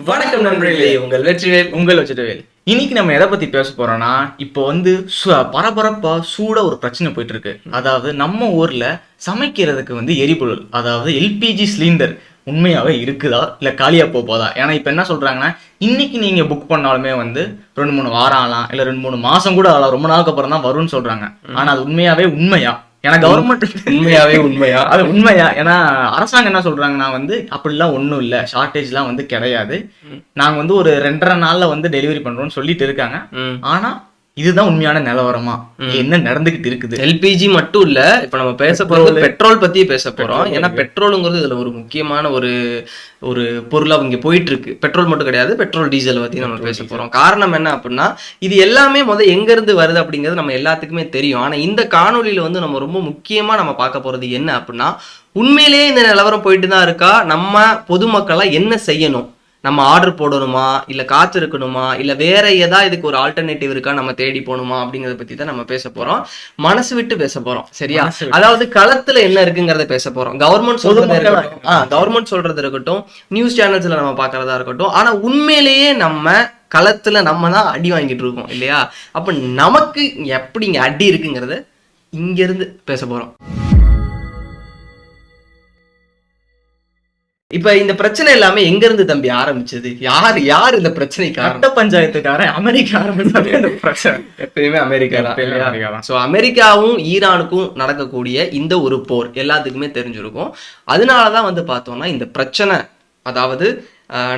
வணக்கம் நண்பர்களே, உங்கள் வெற்றிவேல். இன்னைக்கு நம்ம எதை பத்தி பேச போறோம்னா, இப்போ பரபரப்பா சூடா ஒரு பிரச்சனை போயிட்டு இருக்கு. அதாவது நம்ம ஊர்ல சமைக்கிறதுக்கு எரிபொருள், அதாவது எல்பிஜி சிலிண்டர் உண்மையாவே இருக்குதா இல்ல காலியா போதா? ஏன்னா இப்ப என்ன சொல்றாங்கன்னா, இன்னைக்கு நீங்க புக் பண்ணாலுமே 2-3 வாரம் ஆகலாம், இல்ல 2-3 மாசம் கூட ஆகலாம், ரொம்ப நாளுக்கு அப்புறம் தான் வரும்னு சொல்றாங்க. ஆனா அது உண்மையா? ஏன்னா கவர்மெண்ட் உண்மையா அது உண்மையா? ஏன்னா அரசாங்கம் என்ன சொல்றாங்கன்னா, அப்படிலாம் ஒண்ணும் இல்ல, ஷார்டேஜ்லாம் கிடையாது, நாங்க ஒரு 2.5 நாள்ல டெலிவரி பண்றோம்னு சொல்லிட்டு இருக்காங்க. ஆனா இதுதான் உண்மையான நிலவரமா, என்ன நடந்துகிட்டு இருக்குது? எல்பிஜி மட்டும் இல்ல, இப்ப நம்ம பேச போறது பெட்ரோல் பத்தி பேச போறோம். ஏன்னா பெட்ரோலுங்கிறது இதுல ஒரு முக்கியமான ஒரு பொருளா இங்க போயிட்டு இருக்கு. பெட்ரோல் மட்டும் கிடையாது, பெட்ரோல் டீசல் பத்தி நம்ம பேச போறோம். காரணம் என்ன அப்படின்னா, இது எல்லாமே எங்க இருந்து வருது அப்படிங்கிறது நம்ம எல்லாத்துக்குமே தெரியும். ஆனா இந்த காணொலியில நம்ம ரொம்ப முக்கியமா நம்ம பார்க்க போறது என்ன அப்படின்னா, உண்மையிலேயே இந்த நிலவரம் போயிட்டு தான் இருக்கா, நம்ம பொதுமக்களா என்ன செய்யணும், நம்ம ஆர்டர் போடணுமா, இல்ல காத்து இருக்கணுமா, இல்ல வேற ஏதாவது இதுக்கு ஒரு ஆல்டர்னேட்டிவ் இருக்கா, நம்ம தேடி போகணுமா அப்படிங்கறத பத்தி தான் நம்ம பேச போறோம். மனசு விட்டு பேச போறோம், சரியா? அதாவது களத்துல என்ன இருக்குங்கிறத பேச போறோம். கவர்மெண்ட் சொல்றது இருக்கட்டும், நியூஸ் சேனல்ஸ்ல நம்ம பாக்குறதா இருக்கட்டும், ஆனா உண்மையிலேயே நம்ம களத்துல நம்ம தான் அடி வாங்கிட்டு இருக்கோம் இல்லையா? அப்ப நமக்கு எப்படி இங்க அடி இருக்குங்கிறத இங்க இருந்து பேச போறோம். இப்ப இந்த பிரச்சனை எல்லாமே எங்க இருந்து தம்பி ஆரம்பிச்சது? யார் இந்த பிரச்சனைக்கு கட்ட பஞ்சாயத்துக்காரன் அமெரிக்கா ஆரம்பிச்சாலே இந்த பிரச்சனை எப்பயுமே அமெரிக்கா. சோ அமெரிக்காவும் ஈரானுக்கும் நடக்கக்கூடிய இந்த ஒரு போர் எல்லாத்துக்குமே தெரிஞ்சிருக்கும். அதனாலதான் பார்த்தோம்னா இந்த பிரச்சனை, அதாவது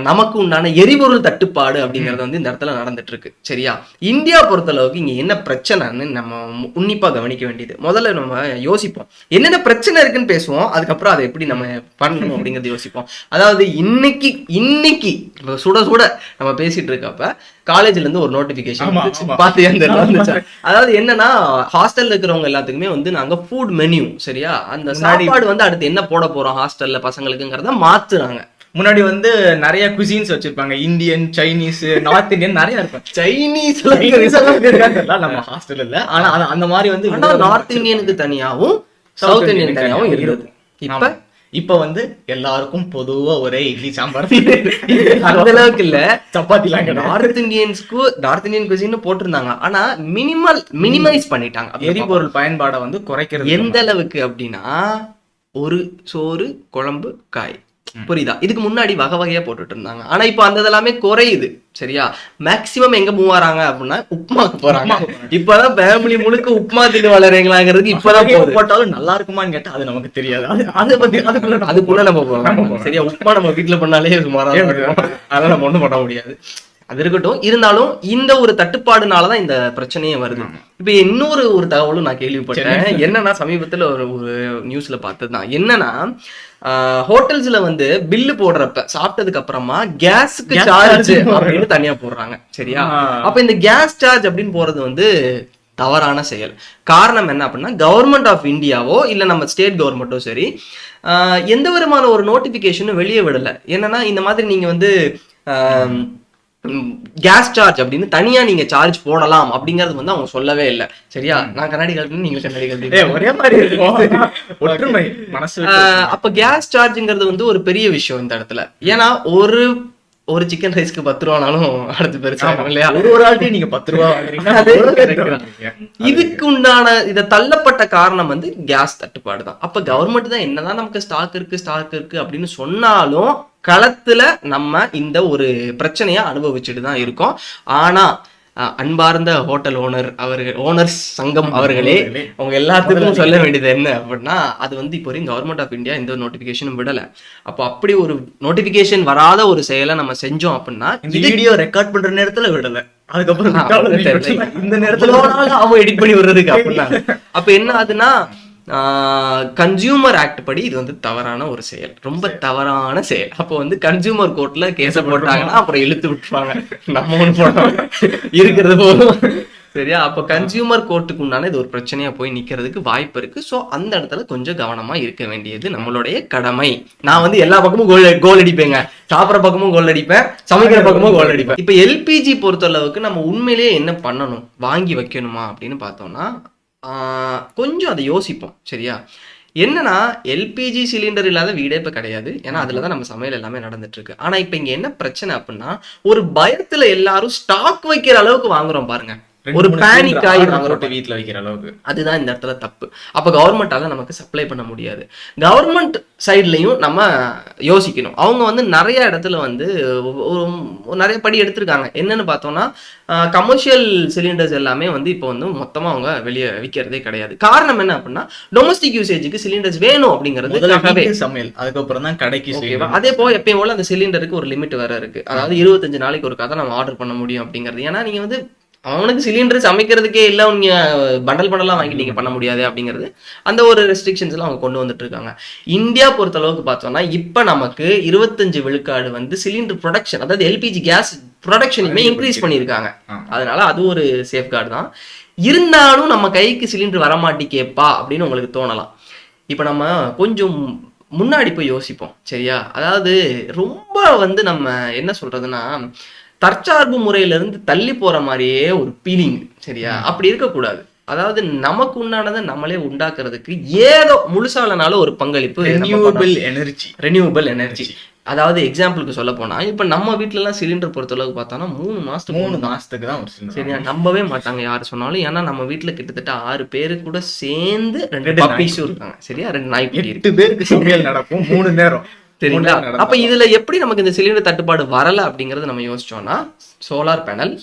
நமக்கு உண்டான எரிபொருள் தட்டுப்பாடு அப்படிங்கிறது இந்த இடத்துல நடந்துட்டு இருக்கு, சரியா? இந்தியா பொறுத்தளவுக்கு இங்க என்ன பிரச்சனைன்னு நம்ம உன்னிப்பா கவனிக்க வேண்டியது. முதல்ல நம்ம யோசிப்போம், என்னென்ன பிரச்சனை இருக்குன்னு பேசுவோம், அதுக்கப்புறம் அதை எப்படி நம்ம பண்ணணும் அப்படிங்கறது யோசிப்போம். அதாவது இன்னைக்கு சுட நம்ம பேசிட்டு இருக்கப்ப காலேஜ்ல இருந்து ஒரு நோட்டிபிகேஷன் பாத்து, அதாவது என்னன்னா, ஹாஸ்டல்ல இருக்கிறவங்க எல்லாத்துக்குமே நாங்க ஃபுட் மெனு, சரியா, அந்த சாப்பாடு அடுத்து என்ன போட போறோம் ஹாஸ்டல்ல பசங்களுக்குங்கிறத மாத்துறாங்க. முன்னாடி நிறைய குசின்ஸ் வச்சிருப்பாங்க, இந்தியன், சைனீஸ், நார்த் இந்தியன் நிறைய இருக்கும். சைனீஸ் நம்ம ஹாஸ்டல் இல்ல, ஆனா அந்த மாதிரி நார்த் இந்தியனுக்கு தனியாவும் சவுத் இந்தியன் தனியாவும் இருக்குது. இப்ப எல்லாருக்கும் பொதுவா ஒரே இட்லி சாம்பார் அந்த அளவுக்கு இல்ல, சப்பாத்தி எல்லாம் நார்த் இந்தியன் குசின்னு போட்டிருந்தாங்க, ஆனா மினிமைஸ் பண்ணிட்டாங்க. எரிபொருள் பயன்பாடை குறைக்கிறது எந்த அளவுக்கு அப்படின்னா, ஒரு சோறு குழம்பு காய், புரியுதா? இதுக்கு முன்னாடி வகை வகையா போட்டுட்டு இருந்தாங்க. ஆனா இப்ப அந்த இதெல்லாமே குறையுது, சரியா? மேக்சிமம் எங்க மூவ் ஆறாங்க அப்படின்னா உப்மாக்கு போறாங்க. இப்பதான் ஃபேமிலி முழுக்க உப்மா தின்னு வளரீங்களாங்கிறது இப்பதான் போட்டாலும் நல்லா இருக்குமான்னு கேட்டா அது நமக்கு தெரியாது. அதுக்குள்ள நம்ம போறோம், சரியா? உப்மா நம்ம வீட்டுல பண்ணாலே சுமாரா, அதெல்லாம் நம்ம ஒண்ணும் பண்ண முடியாது. அது இருக்கட்டும். இருந்தாலும் இந்த ஒரு தட்டுப்பாடுனாலதான் இந்த பிரச்சனையே வருது. இப்ப இன்னொரு தகவலும் நான் கேள்விப்பட்டேன். என்னன்னா, சமீபத்துல ஒரு நியூஸ்ல பார்த்ததுதான். என்னன்னா, ஹோட்டல்ஸ்ல பில்லு போடுறப்ப சாப்பிட்டதுக்கு அப்புறமா கேஸுக்கு சார்ஜ் அப்படின்னு தனியா போடுறாங்க, சரியா? அப்ப இந்த கேஸ் சார்ஜ் அப்படின்னு போறது தவறான செயல். காரணம் என்ன அப்படின்னா, கவர்மெண்ட் ஆஃப் இந்தியாவோ இல்ல நம்ம ஸ்டேட் கவர்மெண்ட்டோ சரி, எந்த விதமான ஒரு நோட்டிபிகேஷனும் வெளியே விடல. என்னன்னா, இந்த மாதிரி நீங்க கேஸ் சார்ஜ் அப்படின்னு தனியா நீங்க சார்ஜ் போடலாம் அப்படிங்கறது அவங்க சொல்லவே இல்லை, சரியா? நான் கண்ணாடிகள், நீங்க கண்ணாடிகள், ஒரே மாதிரி இருக்கும். அப்ப கேஸ் சார்ஜ்ங்கிறது ஒரு பெரிய விஷயம் இந்த இடத்துல. ஏன்னா ஒரு சிக்கன் ரைஸ்க்கு 10 ரூபானாலும் அடுத்து பெருசா இல்லையா? ஒரு ஆள்கிட்ட நீங்க 10 ரூபா வாங்குறீங்க. இதுக்கு உண்டான இதை தள்ளப்பட்ட காரணம் கேஸ் தட்டுப்பாடு தான். அப்ப கவர்மெண்ட் தான் என்னதான் நமக்கு ஸ்டாக் இருக்கு அப்படின்னு சொன்னாலும், களத்துல நம்ம இந்த ஒரு பிரச்சனைய அனுபவிச்சுட்டு தான் இருக்கோம். ஆனா அன்பார்ந்த ஹோட்டல் ஓனர்ஸ் சங்கம் அவர்களே, அவங்க எல்லாத்துக்கும் சொல்ல வேண்டியது என்ன அப்படின்னா, அது இப்போ வரைக்கும் கவர்மெண்ட் ஆஃப் இந்தியா எந்த நோட்டிபிகேஷனும் விடல. அப்போ அப்படி ஒரு நோட்டிபிகேஷன் வராத ஒரு செயலை நம்ம செஞ்சோம் அப்படின்னா, இந்த வீடியோ ரெக்கார்ட் பண்ற நேரத்துல விடல, அதுக்கப்புறம் இந்த நேரத்துல அவங்க எடிட் பண்ணி விடுறதுக்கு அப்படின்னா, அப்ப என்ன ஆகுதுன்னா, கன்சியூமர் ஆக்ட் படி இது தவறான ஒரு செயல், ரொம்ப தவறான செயல். அப்போ கன்சியூமர் கோர்ட்ல கேஸ போட்டாங்கன்னா அப்புறம் இழுத்து விட்டுருவாங்க. நம்ம ஒண்ணு போனோம் இருக்கிறது போதும், சரியா? அப்ப கன்சியூமர் கோர்ட்டுக்கு உண்டான இது ஒரு பிரச்சனையா போய் நிக்கிறதுக்கு வாய்ப்பு இருக்கு. சோ அந்த இடத்துல கொஞ்சம் கவனமா இருக்க வேண்டியது நம்மளுடைய கடமை. நான் எல்லா பக்கமும் கோல் அடிப்பேங்க, சாப்பிட்ற பக்கமும் கோல் அடிப்பேன், சமைக்கிற பக்கமும் கோல் அடிப்பேன். இப்ப எல்பிஜி பொறுத்த அளவுக்கு நம்ம உண்மையிலேயே என்ன பண்ணணும், வாங்கி வைக்கணுமா அப்படின்னு பார்த்தோம்னா, கொஞ்சம் அதை யோசிப்போம், சரியா? என்னன்னா எல்பிஜி சிலிண்டர் இல்லாத வீடே இப்ப கிடையாது. ஏன்னா அதுலதான் நம்ம சமையல் எல்லாமே நடந்துட்டு இருக்கு. ஆனா இப்ப இங்க என்ன பிரச்சனை அப்படின்னா, ஒரு பயத்துல எல்லாரும் ஸ்டாக் வைக்கிற அளவுக்கு வாங்குறோம் பாருங்க, ஒரு பேனிக் ஆகி வாங்குறோம் வீட்டுல வைக்கிற அளவுக்கு. அதுதான் இந்த இடத்துல தப்பு. அப்ப கவர்மெண்டால நமக்கு சப்ளை பண்ண முடியாது. கவர்மெண்ட் சைட்லயும் நம்ம யோசிக்கணும். அவங்க வந்து நிறைய இடத்துல வந்து நிறைய படி எடுத்திருக்காங்க. என்னன்னு பார்த்தோம்னா, கமர்ஷியல் சிலிண்டர்ஸ் எல்லாமே வந்து இப்போ வந்து மொத்தமா அவங்க வெளியே விற்கிறதே கிடையாது. காரணம் என்ன அப்படின்னா, டொமஸ்டிக் யூசேஜுக்கு சிலிண்டர்ஸ் வேணும் அப்படிங்கிறது சமையல், அதுக்கப்புறம் தான் கடைக்கு. ஓகேவா? அதே போல எப்பயும் போல அந்த சிலிண்டருக்கு ஒரு லிமிட் வேற இருக்கு. அதாவது 25 நாளைக்கு ஒரு கதை நம்ம ஆர்டர் பண்ண முடியும் அப்படிங்கிறது. ஏன்னா நீங்க வந்து அவனுக்கு சிலிண்டர் சமைக்கிறதுக்கே இல்லை, நீங்க பண்டல் பண்டலாம் வாங்கி நீங்க பண்ண முடியாது அப்படிங்கிறது அந்த ஒரு ரெஸ்ட்ரிக்ஷன்ஸ் எல்லாம் அவங்க கொண்டு வந்துட்டு இருக்காங்க. இந்தியா பொறுத்த அளவுக்கு பார்த்தோம்னா இப்ப நமக்கு 25 விழுக்காடு வந்து சிலிண்டர் ப்ரொடக்ஷன், அதாவது எல்பிஜி கேஸ் ப்ரொடக்ஷனுமே இன்க்ரீஸ் பண்ணியிருக்காங்க. அதனால அது ஒரு சேஃப்கார்டு தான். இருந்தாலும் நம்ம கைக்கு சிலிண்டர் வரமாட்டிக்கேப்பா அப்படின்னு உங்களுக்கு தோணலாம். இப்ப நம்ம கொஞ்சம் முன்னாடி போய் யோசிப்போம், சரியா? அதாவது ரொம்ப வந்து நம்ம என்ன சொல்றதுன்னா, தற்சார்பு முறையிலிருந்து தள்ளி போற மாதிரியே ஒரு ஃபீலிங், சரியா? அப்படி இருக்கக்கூடாது. அதாவது நமக்கு உண்டானதை நம்மளே உண்டாக்குறதுக்கு ஏதோ முழுசாலனாலும் ஒரு பங்களிப்பு ரெனியூவபிள் எனர்ஜி. அதாவது எக்ஸாம்பிளுக்கு சொல்ல போனா, இப்ப நம்ம வீட்டுல எல்லாம் சிலிண்டர் பொறுத்த அளவுக்கு பார்த்தோம்னா 3 மாசத்துக்கு தான், சரியா? நம்பவே மாட்டாங்க யாரு சொன்னாலும். ஏன்னா நம்ம வீட்டுல கிட்டத்தட்ட 6 பேரு கூட சேர்ந்து 2 பப்பீஸும் இருக்காங்க, சரியா? 2 நாய்க்குட்டி, 8 பேருக்கு சமையல் நடக்கும் 3 நேரம், சரிங்களா? அப்ப இதுல எப்படி நமக்கு இந்த சிலிண்டர் தட்டுப்பாடு வரல அப்படிங்கறது நம்ம யோசிச்சோம்னா, சோலார் பேனல்,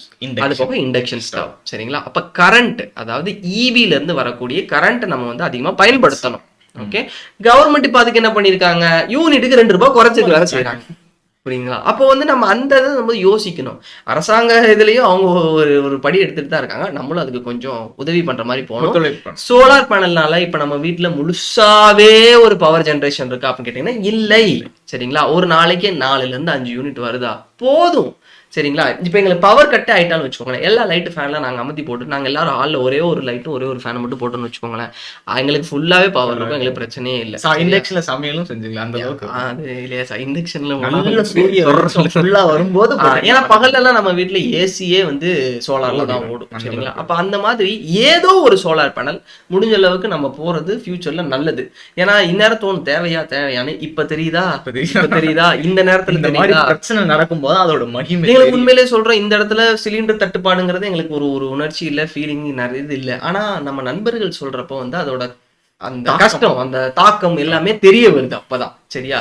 அது போக இண்டக்ஷன் ஸ்டவ், சரிங்களா? அப்ப கரண்ட், அதாவது ஈபில இருந்து வரக்கூடிய கரண்ட் நம்ம வந்து அதிகமா பயன்படுத்தணும். ஓகே, கவர்மெண்ட் இப்ப அதுக்கு என்ன பண்ணிருக்காங்க, யூனிட்டுக்கு 2 ரூபாய் குறைச்சிட்டு வேலை செய்யறாங்க, புரியுங்களா? அப்போ வந்து நம்ம அந்த இதை நம்ம யோசிக்கணும். அரசாங்க இதுலயும் அவங்க ஒரு படி எடுத்துட்டு தான் இருக்காங்க. நம்மளும் அதுக்கு கொஞ்சம் உதவி பண்ற மாதிரி போகணும். சோலார் பேனல்னால இப்ப நம்ம வீட்டுல முழுசாவே ஒரு பவர் ஜெனரேஷன் இருக்கா அப்படின்னு கேட்டீங்கன்னா இல்லை, சரிங்களா? ஒரு நாளைக்கு 4ல இருந்து 5 யூனிட் வருதா, போதும், சரிங்களா? இப்ப எங்களுக்கு பவர் கட் ஆயிட்டாலும் வச்சுக்கோங்களேன், எல்லா லைட்டு ஃபேன்லாம் நாங்க அமர்த்தி போட்டு நாங்க எல்லாரும் ஹாலில் ஒரே ஒரு லைட்டும் ஒரே ஒரு ஃபேனை மட்டும் போட்டோம்னு வச்சுக்கோங்களேன், எங்களுக்கு ஃபுல்லாவே பவர் இருக்கும், எங்களுக்கு பிரச்சனையே இல்லை. இண்டக்ஷன்ல சமையலும் செஞ்சுக்கலாம் அந்த அளவுக்கு. அது இல்லையா சார், இண்டக்ஷன்ல வரும்போது, ஏன்னா பகல்ல எல்லாம் நம்ம வீட்டுல ஏசியே வந்து சோலார்ல தான் ஓடும், சரிங்களா? அப்ப அந்த மாதிரி ஏதோ ஒரு சோலார் பேனல் முடிஞ்ச அளவுக்கு நம்ம போறது ஃபியூச்சர்ல நல்லது. ஏன்னா இந்நேரம் தோணும் தேவையானு இப்ப தெரியுதா, இந்த நேரத்துல இந்த மாதிரி பிரச்சனை நடக்கும் போது அதோட மகிமை உண்மையிலே சொல்றேன். இந்த இடத்துல சிலிண்டர் தட்டுப்பாடுங்கிறது எங்களுக்கு ஒரு உணர்ச்சி இல்ல, ஃபீலிங் நிறைய இது இல்ல. ஆனா நம்ம நண்பர்கள் சொல்றப்போ வந்து அதோட அந்த கஷ்டம், அந்த தாக்கம் எல்லாமே தெரிய வருது அப்பதான், சரியா?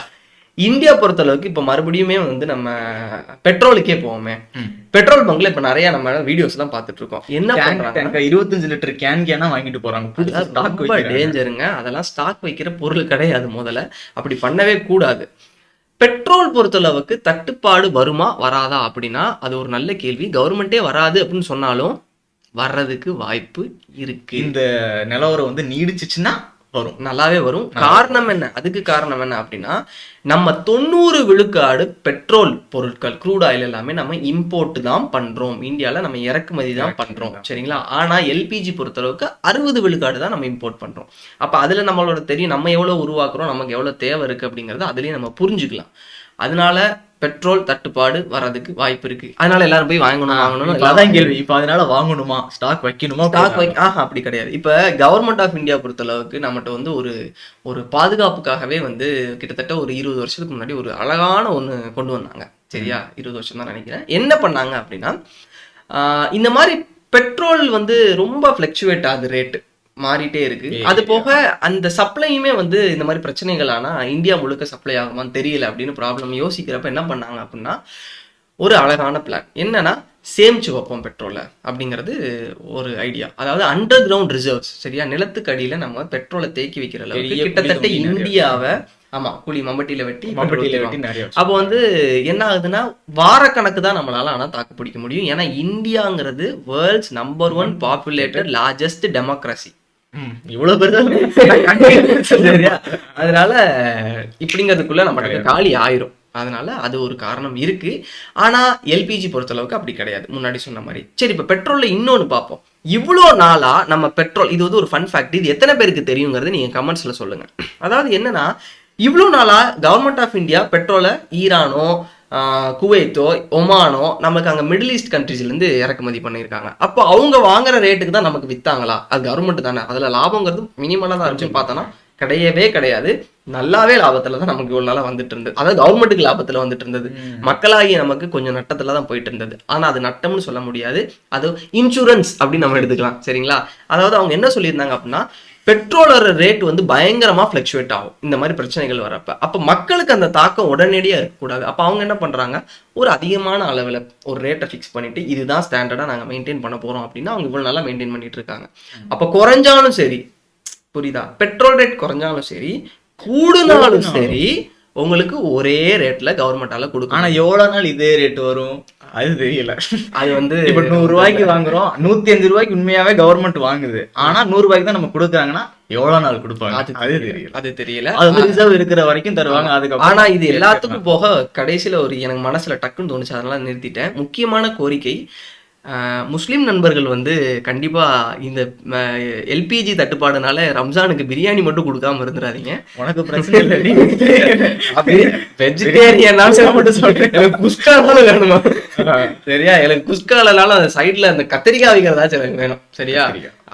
இந்தியா பொறுத்த அளவுக்கு இப்ப மறுபடியுமே வந்து நம்ம பெட்ரோலுக்கே போவோமே, பெட்ரோல் பங்க்ல இப்ப நிறைய நம்ம வீடியோஸ் எல்லாம் பாத்துட்டு இருக்கோம். என்ன பண்றாங்க, 25 லிட்டர் கேனா வாங்கிட்டு போறாங்க. டேஞ்சருங்க. அதெல்லாம் ஸ்டாக் வைக்கிற பொருள் கிடையாது. முதல்ல அப்படி பண்ணவே கூடாது. பெட்ரோல் பொறுத்தளவுக்கு தட்டுப்பாடு வருமா வராதா அப்படின்னா அது ஒரு நல்ல கேள்வி. கவர்மெண்டே வராது அப்படின்னு சொன்னாலும் வர்றதுக்கு வாய்ப்பு இருக்கு. இந்த நிலவரம் வந்து நீடிச்சுச்சுன்னா வரும், நல்லாவே வரும். காரணம் என்ன, அதுக்கு காரணம் என்ன அப்படின்னா, நம்ம 90 விழுக்காடு பெட்ரோல் பொருட்கள், க்ரூட் ஆயில் எல்லாமே நம்ம இம்போர்ட் தான் பண்றோம். இந்தியால நம்ம இறக்குமதி தான் பண்றோம், சரிங்களா? ஆனா எல்பிஜி பொறுத்தளவுக்கு 60 விழுக்காடு தான் நம்ம இம்போர்ட் பண்றோம். அப்ப அதுல நம்மளோட தெரியும் நம்ம எவ்வளவு உருவாக்குறோம், நமக்கு எவ்வளவு தேவை இருக்கு அப்படிங்கறது அதுலயும் நம்ம புரிஞ்சுக்கலாம். அதனால பெட்ரோல் தட்டுப்பாடு வர்றதுக்கு வாய்ப்பு இருக்கு. அதனால எல்லாரும் போய் வாங்கணும் கேள்வி. இப்ப அதனால வாங்கணுமா, ஸ்டாக் வைக்கணுமா? அப்படி கிடையாது. இப்ப கவர்மெண்ட் ஆஃப் இந்தியா பொறுத்த அளவுக்கு நம்மகிட்ட வந்து ஒரு பாதுகாப்புக்காகவே வந்து கிட்டத்தட்ட ஒரு 20 வருஷத்துக்கு முன்னாடி ஒரு அழகான ஒண்ணு கொண்டு வந்தாங்க, சரியா? 20 வருஷம் தான் நினைக்கிறேன். என்ன பண்ணாங்க அப்படின்னா, இந்த மாதிரி பெட்ரோல் வந்து ரொம்ப ஃபிளக்சுவேட் ஆகுது, ரேட்டு மாறிட்டே இருக்கு. அது போக அந்த சப்ளையுமே வந்து இந்த மாதிரி பிரச்சனைகள் ஆனா இந்தியா முழுக்க சப்ளை ஆகுமான்னு தெரியல அப்படின்னு ப்ராப்ளம் யோசிக்கிறப்ப என்ன பண்ணாங்க அப்படின்னா, ஒரு அழகான பிளான். என்னன்னா, சேமிச்சு வைப்போம் பெட்ரோலை அப்படிங்கிறது ஒரு ஐடியா. அதாவது அண்டர் கிரவுண்ட் ரிசர்வ்ஸ், சரியா? நிலத்துக்கு அடியில நம்ம பெட்ரோலை தேக்கி வைக்கிற அளவுக்கு கிட்டத்தட்ட இந்தியாவை, ஆமா, குழி மம்பட்டியில வெட்டி. அப்போ வந்து என்ன ஆகுதுன்னா, வாரக்கணக்கு தான் நம்மளால ஆனா தாக்கு பிடிக்க முடியும். ஏன்னா இந்தியாங்கிறது world's number 1 populated largest democracy. இவ்வளவு பெரிய, அதனால இப்படிங்கிறதுக்குள்ள நம்ம காலி ஆயிரும். அதனால அது ஒரு காரணம் இருக்கு. ஆனா எல்பிஜி பொறுத்த அளவுக்கு அப்படி கிடையாது, முன்னாடி சொன்ன மாதிரி. சரி, இப்ப பெட்ரோல்ல இன்னொன்னு பார்ப்போம். இவ்வளோ நாளா நம்ம பெட்ரோல், இது வந்து ஒரு ஃபன் ஃபேக்ட், இது எத்தனை பேருக்கு தெரியுங்கிறது நீங்க கமெண்ட்ஸ்ல சொல்லுங்க. அதாவது என்னன்னா, இவ்வளோ நாளா கவர்மெண்ட் ஆஃப் இந்தியா பெட்ரோலை ஈரானோ குவைத்தோ ஒமானோ நமக்கு அங்கே மிடில் ஈஸ்ட் கண்ட்ரிஸ்லேருந்து இறக்குமதி பண்ணியிருக்காங்க. அப்போ அவங்க வாங்குற ரேட்டுக்கு தான் நமக்கு விற்றாங்களா? அது கவர்மெண்ட் தானே, அதில் லாபங்கிறது மினிமலாக தான் இருந்துச்சுன்னு பார்த்தோன்னா கிடையவே கிடையாது. நல்லாவே லாபத்துல தான் நமக்கு இவ்வளவு நாளா வந்துட்டு இருந்தது. அதாவது கவர்மெண்ட்டுக்கு லாபத்துல வந்துட்டு இருந்தது, மக்களாகி நமக்கு கொஞ்சம் நட்டத்துல தான் போயிட்டு இருந்தது. ஆனா அது நட்டம்னு சொல்ல முடியாது, அது இன்சூரன்ஸ் அப்படின்னு நம்ம எடுத்துக்கலாம். சரிங்களா? அதாவது அவங்க என்ன சொல்லியிருந்தாங்க அப்படின்னா, பெட்ரோலோட ரேட் வந்து பயங்கரமா ஃபிளக்சுவேட் ஆகும் இந்த மாதிரி பிரச்சனைகள் வரப்ப. அப்ப மக்களுக்கு அந்த தாக்கம் உடனடியா இருக்கக்கூடாது. அப்ப அவங்க என்ன பண்றாங்க, ஒரு அதிகமான அளவுல ஒரு ரேட்டை ஃபிக்ஸ் பண்ணிட்டு இதுதான் ஸ்டாண்டர்டா நாங்க மெயின்டைன் பண்ண போறோம் அப்படின்னா அவங்க இவ்வளவு நல்லா மெயின்டைன் பண்ணிட்டு இருக்காங்க. அப்ப குறைஞ்சாலும் சரி, புரியுதா, பெட்ரோல் ரேட் குறைஞ்சாலும் சரி கூடுனாலும் சரி உங்களுக்கு ஒரே ரேட்ல கவர்மெண்டால கொடுக்கும். ஆனா எவ்வளவு நாள் இதே ரேட் வரும் அது தெரியல. அது வந்து இப்ப 100 ரூபாய்க்கு வாங்குறோம், 105 ரூபாய்க்கு உண்மையாவே கவர்மெண்ட் வாங்குது, ஆனா 100 ரூபாய்க்கு தான் நம்ம கொடுக்குறாங்கன்னா எவ்வளவு நாள் கொடுப்பாங்க அது தெரியல. அது தெரியல. அது வந்து ரிசர்வ் இருக்கிற வரைக்கும் தருவாங்க. அதுக்கு ஆனா இது எல்லாத்துக்கும் போக கடைசியில ஒரு எனக்கு மனசுல டக்குன்னு தோணுச்சு, அதனால நிறுத்திட்டேன். முக்கியமான கோரிக்கை, முஸ்லீம் நண்பர்கள் வந்து கண்டிப்பா இந்த எல்பிஜி தட்டுப்பாடுனால ரம்ஜானுக்கு பிரியாணி மட்டும் கொடுக்காம இருந்துடாதீங்க. உனக்கு பிரச்சனை இல்லை, வெஜிடேரியன் மட்டும் சொல்றேன். எனக்கு குஸ்கானாலும் வேணுமா? சரியா, எனக்கு குஸ்காலனாலும் அந்த சைட்ல அந்த கத்திரிக்காய் வைக்கிறதாச்சும் எனக்கு வேணும். சரியா,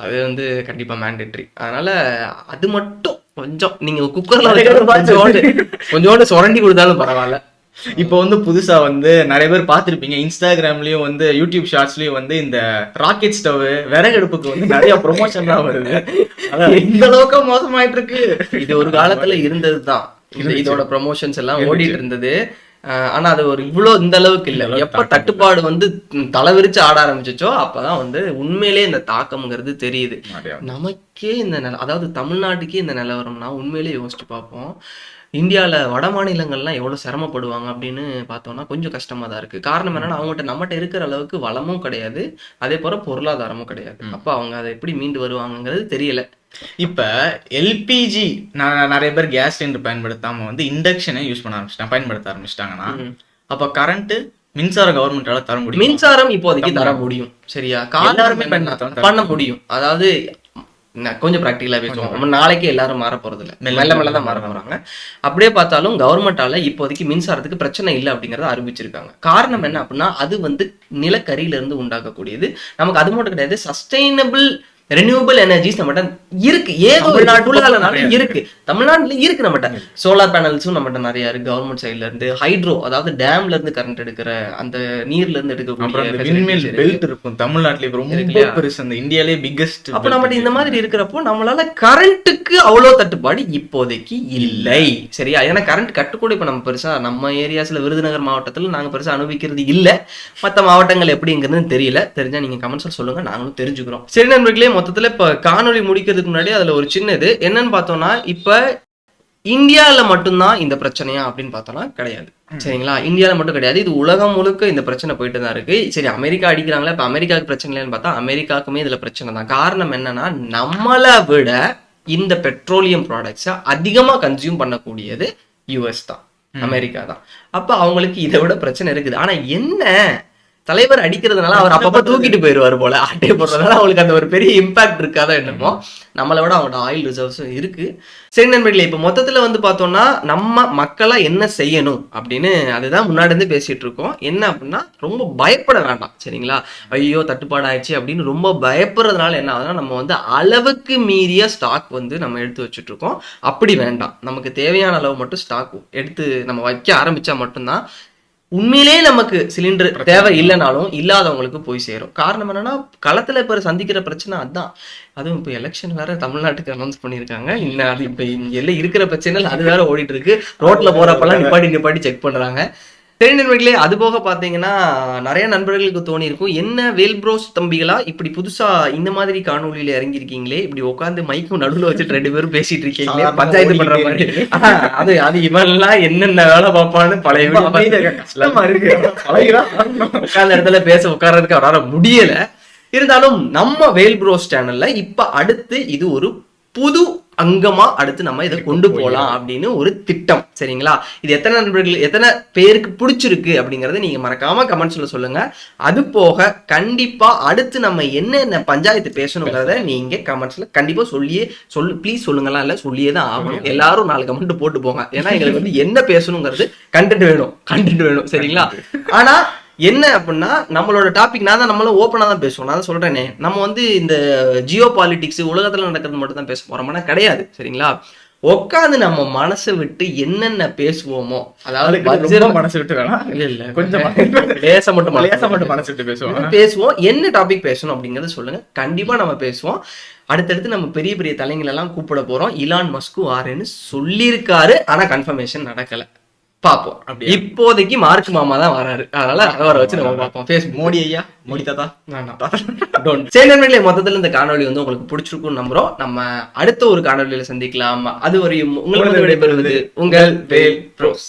அது வந்து கண்டிப்பா மேண்டேட்டரி. அதனால அது மட்டும் கொஞ்சம் நீங்க குக்கர்ல கொஞ்சோண்டு சுரண்டி கொடுத்தாலும் பரவாயில்ல. இப்போ வந்து புதுசா வந்து நிறைய பேர் பார்த்திருப்பீங்க, இன்ஸ்டாகிராம்லயும் வந்து யூடியூப் ஷார்ட்ஸ்லயும் வந்து இந்த ராக்கெட் ஸ்டவ் விறகடுப்புக்கு வந்து நிறைய ப்ரொமோஷன்லாம் வருது. அதாவது இந்த அளவுக்கு மோசமாயிட்டு இருக்கு. இது ஒரு காலத்துல இருந்ததுதான், இதோட ப்ரொமோஷன்ஸ் எல்லாம் ஓடிட்டு இருந்தது. ஆனா அது ஒரு இவ்வளவு இந்த அளவுக்கு இல்ல. எப்ப தட்டுப்பாடு வந்து தலைவிரிச்சு ஆட ஆரம்பிச்சோ அப்பதான் வந்து உண்மையிலேயே இந்த தாக்கம்ங்கிறது தெரியுது. நமக்கே இந்த அதாவது தமிழ்நாட்டுக்கே இந்த நிலவரம்னா உண்மையிலேயே யோசிச்சு பார்ப்போம். இந்தியாவில் வட மாநிலங்கள்லாம் எவ்வளோ சிரமப்படுவாங்க அப்படின்னு பார்த்தோம்னா கொஞ்சம் கஷ்டமாக தான் இருக்குது. காரணம் என்னன்னா அவங்ககிட்ட நம்மகிட்ட இருக்கிற அளவுக்கு வளமும் கிடையாது, அதே போல் பொருளாதாரமும் கிடையாது. அப்போ அவங்க அதை எப்படி மீண்டு வருவாங்கங்கிறது தெரியல. இப்ப எல்பிஜி நிறைய பேர் கேஸ் சிலிண்டர் பயன்படுத்தாம வந்து இண்டக்ஷனை யூஸ் பண்ண ஆரம்பிச்சிட்டாங்க, பயன்படுத்த ஆரம்பிச்சிட்டாங்கன்னா அப்ப கரண்ட் மின்சாரம் கவர்மெண்டால தர முடியும். மின்சாரம் இப்போதைக்கு தர முடியும். சரியா, எல்லாருமே பண்ண முடியும். அதாவது கொஞ்சம் ப்ராக்டிகலா பேசுவோம். நம்ம நாளைக்கு எல்லாரும் மாற போறது இல்லை, மெல்ல மெல்ல தான் மாற போறாங்க. அப்படியே பார்த்தாலும் கவர்மெண்டால இப்போதைக்கு மின்சாரத்துக்கு பிரச்சனை இல்லை அப்படிங்கறத அறிவிச்சிருக்காங்க. காரணம் என்ன அப்படின்னா அது வந்து நிலக்கரியில இருந்து உண்டாக்கக்கூடியது. நமக்கு அது மட்டும் கிடையாது, சஸ்டைனபிள் ரெனியூவபிள் எனர்ஜிஸ் நம்மகிட்ட இருக்கு. ஏதோ இருக்கு, தமிழ்நாட்டுல இருக்கு. நம்மகிட்ட சோலார் பேனல்ஸும் நம்மகிட்ட நிறைய இருக்கு. கவர்மெண்ட் சைட்ல இருந்து ஹைட்ரோ, அதாவது டேம்ல இருந்து கரண்ட் எடுக்கிற அந்த நீர்ல இருந்து எடுக்கக்கூடிய பெல்ட் இருக்கும் தமிழ்நாட்டுல ரொம்ப பெருசு, அந்த இந்தியாலே பிக்கஸ்ட். அப்ப நம்மகிட்ட இந்த மாதிரி இருக்கிறப்போ நம்மளால கரண்ட்டுக்கு அவ்வளவு தட்டுப்பாடு இப்போதைக்கு இல்லை. சரியா, ஏன்னா கரண்ட் கட்டுக்கூட இப்ப நம்ம பெருசா நம்ம ஏரியாஸ்ல விருதுநகர் மாவட்டத்துல நாங்க பெருசா அனுபவிக்கிறது இல்ல. மற்ற மாவட்டங்கள் எப்படிங்கிறது தெரியல. தெரிஞ்சா நீங்க கமெண்ட்ஸ்ல சொல்லுங்க, நாங்களும் தெரிஞ்சுக்கிறோம். சரி நண்பர்களே, மொத்தத்துல இப்ப காணொலி முடிக்கிறதுக்கு முன்னாடி அதுல ஒரு சின்னது என்னன்னு பார்த்தோம்னா, இப்ப இந்தியாவில மட்டும்தான் இந்த பிரச்சனையா அப்படின்னு பார்த்தோம்னா கிடையாது. சரிங்களா, இந்தியாவில மட்டும் கிடையாது, இது உலகம் முழுக்க இந்த பிரச்சனை போயிட்டு தான் இருக்கு. சரி, அமெரிக்கா அடிக்கிறாங்களா, இப்ப அமெரிக்காவுக்கு பிரச்சனை இல்லைன்னு பார்த்தா அமெரிக்காவுக்குமே இதுல பிரச்சனை தான். காரணம் என்னன்னா நம்மளை விட இந்த பெட்ரோலியம் ப்ராடக்ட்ஸை அதிகமா கன்சியூம் பண்ணக்கூடியது யூஎஸ் தான், அமெரிக்கா தான். அப்ப அவங்களுக்கு இதை விட பிரச்சனை இருக்குது. ஆனா என்ன, தலைவர் அடிக்கிறதுனால அவர் அப்பப்ப தூக்கிட்டு போயிடுவார் போல, ஆட்டை போடுறதுனால அவங்களுக்கு அந்த ஒரு பெரிய இம்பாக்ட் இருக்காதோ என்னமோ. நம்மளை விட அவங்களோட ஆயில் ரிசர்வ்ஸும் இருக்கு. சரி நண்பர்களே, இப்ப மொத்தத்துல வந்து பார்த்தோம்னா நம்ம மக்களா என்ன செய்யணும் அப்படின்னு அதுதான் முன்னாடி இருந்து பேசிட்டு இருக்கோம். என்ன அப்படின்னா ரொம்ப பயப்பட வேண்டாம். சரிங்களா, ஐயோ தட்டுப்பாடு ஆயிடுச்சு அப்படின்னு ரொம்ப பயப்படுறதுனால என்ன ஆகுதுன்னா நம்ம வந்து அளவுக்கு மீறிய ஸ்டாக் வந்து நம்ம எடுத்து வச்சுட்டு இருக்கோம். அப்படி வேண்டாம், நமக்கு தேவையான அளவு மட்டும் ஸ்டாக் எடுத்து நம்ம வைக்க ஆரம்பிச்சா மட்டும்தான் உண்மையிலேயே நமக்கு சிலிண்டர் தேவை இல்லைனாலும் இல்லாதவங்களுக்கு போய் சேரும். காரணம் என்னன்னா களத்துல இப்ப சந்திக்கிற பிரச்சனை அதுதான். அதுவும் இப்ப எலெக்ஷன் வேற தமிழ்நாட்டுக்கு அனௌன்ஸ் பண்ணியிருக்காங்க. இன்னும் அது இப்ப எல்லாம் இருக்கிற பிரச்சனை அது வேற ஓடிட்டு இருக்கு. ரோட்ல போறப்பெல்லாம் நிப்பாட்டி செக் பண்றாங்க. சரி நண்பர்களே, அது போக பாத்தீங்கன்னா நிறைய நண்பர்களுக்கு தோணி இருக்கும், என்ன வேல்ப்ரோஸ் தம்பிகளா இப்படி புதுசா இந்த மாதிரி காணொலியில இறங்கிருக்கீங்களே, இப்படி உட்காந்து மைக்கும் நடுவுல வச்சுட்டு 2 பேரும் பேசிட்டு இருக்கீங்களே, பஞ்சாயத்து பண்ற மாதிரி. அது இவன்லாம் என்னென்ன வேலை பார்ப்பான்னு பழைய கஷ்டமா இருக்கு. உட்கார்ந்த இடத்துல பேச உட்கார்றதுக்கு அவரால முடியல. இருந்தாலும் நம்ம வேல்ப்ரோஸ் சேனல்ல இப்ப அடுத்து இது ஒரு புது அங்கமா அடுத்து நம்ம இதை கொண்டு போகலாம் அப்படின்னு ஒரு திட்டம். சரிங்களா, இது எத்தனை நண்பர்கள் எத்தனை பேருக்கு பிடிச்சிருக்கு அப்படிங்கறத நீங்க மறக்காம கமெண்ட்ஸ்ல சொல்லுங்க. அது போக கண்டிப்பா அடுத்து நம்ம என்ன பஞ்சாயத்து பேசணுங்கிறத நீங்க கமெண்ட்ஸ்ல கண்டிப்பா ப்ளீஸ் சொல்லுங்களா, இல்ல சொல்லியே தான் ஆகணும். எல்லாரும் 4 கமெண்ட் போட்டு போங்க. ஏன்னா எங்களுக்கு வந்து என்ன பேசணுங்கிறது கண்டென்ட் வேணும். சரிங்களா, ஆனா என்ன அப்படின்னா நம்மளோட டாபிக் நான் தான் நம்மளும் ஓப்பனாக தான் பேசுவோம். நான் தான் சொல்றேனே, நம்ம வந்து இந்த ஜியோ பாலிட்டிக்ஸ் உலகத்துல நடக்கிறது மட்டும் தான் பேச போறோம்னா கிடையாது. சரிங்களா, உட்காந்து நம்ம மனசை விட்டு என்னென்ன பேசுவோமோ, அதாவது ரொம்ப மனசு விட்டு வேணாம், இல்ல கொஞ்சம் லேசா மட்டும் மனசு விட்டு பேசுவோம். பேசுவோம். என்ன டாபிக் பேசணும் அப்படிங்கறத சொல்லுங்க, கண்டிப்பா நம்ம பேசுவோம். அடுத்தடுத்து நம்ம பெரிய பெரிய தலைங்களை எல்லாம் கூப்பிட போறோம். இலான் மஸ்க் வாரேன்னு சொல்லியிருக்காரு, ஆனா கன்ஃபர்மேஷன் நடக்கல. பாப்போம். இப்போதைக்கு மார்க் மாமா தான் வராரு, அதனால அவரை வச்சு நம்ம பார்ப்போம். ஃபேஸ்புக் மோடி ஐயா, மோடி தாத்தா சரி நண்பர்களே, மொத்தத்துல இந்த காணொலி வந்து உங்களுக்கு பிடிச்சிருக்கும்னு நம்புறோம். நம்ம அடுத்த ஒரு காணொலியில சந்திக்கலாம். அதுவரையும் உங்களுக்கு விடைபெறுவது உங்கள் வேல் ப்ரோஸ்.